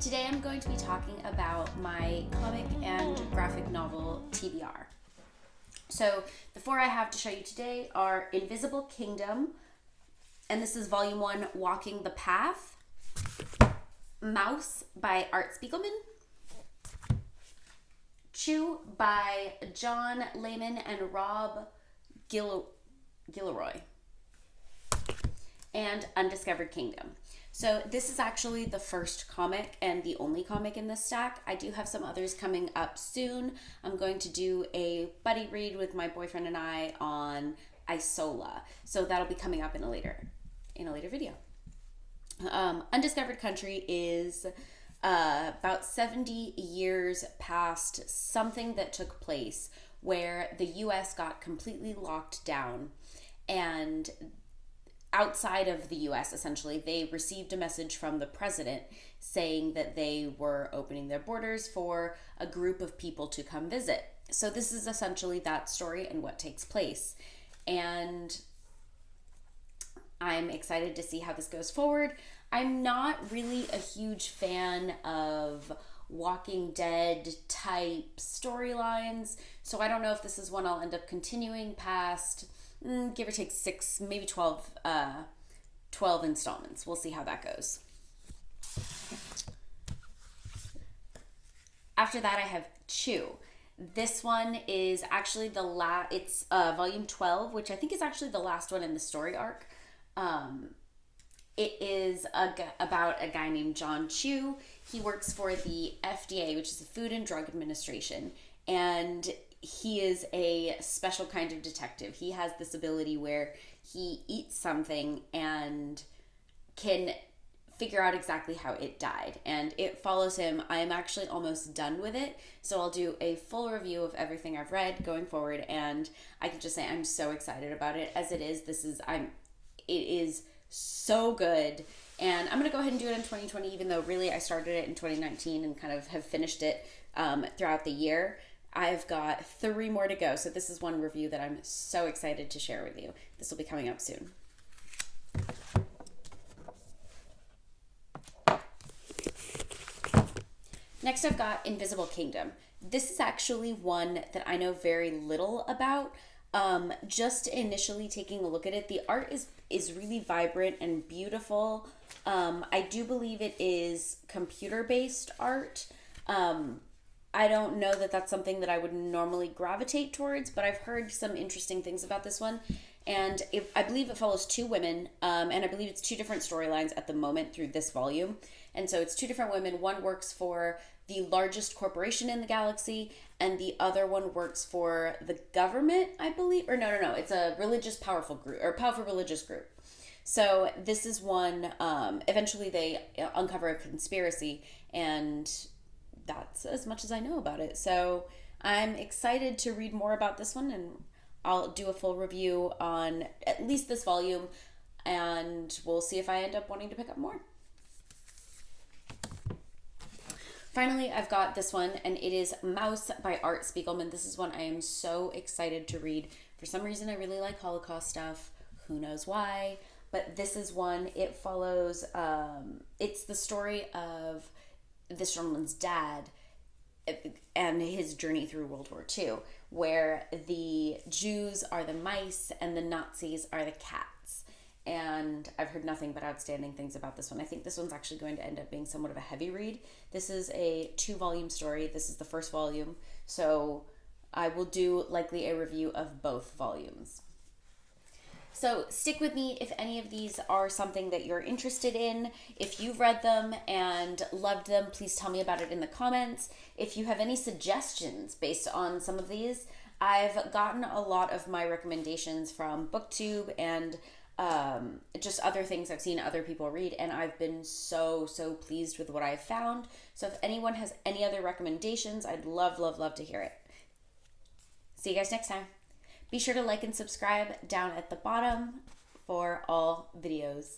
Today I'm going to be talking about my comic and graphic novel TBR. So the four I have to show you today are Invisible Kingdom, and this is Volume 1, Walking the Path. Mouse by Art Spiegelman. Chew by John Layman and Rob Gilroy. And Undiscovered Kingdom. So this is actually the first comic and the only comic in this stack. I do have some others coming up soon. I'm going to do a buddy read with my boyfriend and I on Isola. So that'll be coming up in a later video. Undiscovered Country is about 70 years past something that took place where the US got completely locked down, and outside of the US, essentially, they received a message from the president saying that they were opening their borders for a group of people to come visit. So this is essentially that story and what takes place. And I'm excited to see how this goes forward. I'm not really a huge fan of Walking Dead type storylines, so I don't know if this is one I'll end up continuing past, give or take 6, maybe 12 installments. We'll see how that goes. After that, I have Chew. This one is actually it's volume 12, which I think is actually the last one in the story arc. It is about a guy named John Chew. He works for the FDA, which is the Food and Drug Administration, and he is a special kind of detective. He has this ability where he eats something and can figure out exactly how it died, and it follows him. I am actually almost done with it, so I'll do a full review of everything I've read going forward, and I can just say I'm so excited about it. As it is, it is so good, and I'm gonna go ahead and do it in 2020, even though really I started it in 2019 and kind of have finished it throughout the year. I've got 3 more to go, so this is one review that I'm so excited to share with you. This will be coming up soon. Next, I've got Invisible Kingdom. This is actually one that I know very little about. Just initially taking a look at it, the art is really vibrant and beautiful. I do believe it is computer-based art. I don't know that that's something that I would normally gravitate towards, but I've heard some interesting things about this one. And I believe it follows 2 women, and I believe it's 2 different storylines at the moment through this volume. And so it's 2 different women. One works for the largest corporation in the galaxy, and the other one works for the government, I believe. Or no. It's a powerful religious group. So this is one, eventually they uncover a conspiracy, and that's as much as I know about it. So I'm excited to read more about this one, and I'll do a full review on at least this volume, and we'll see if I end up wanting to pick up more. Finally, I've got this one, and it is Mouse by Art Spiegelman. This is one I am so excited to read. For some reason, I really like Holocaust stuff. Who knows why? But this is one, it follows, it's the story of this gentleman's dad and his journey through World War II, where the Jews are the mice and the Nazis are the cats. And I've heard nothing but outstanding things about this one. I think this one's actually going to end up being somewhat of a heavy read. This is a 2-volume story. This is the first volume, so I will do likely a review of both volumes. So stick with me if any of these are something that you're interested in. If you've read them and loved them, please tell me about it in the comments. If you have any suggestions based on some of these, I've gotten a lot of my recommendations from BookTube and just other things I've seen other people read, and I've been so pleased with what I've found. So if anyone has any other recommendations, I'd love to hear it. See you guys next time. Be sure to like and subscribe down at the bottom for all videos.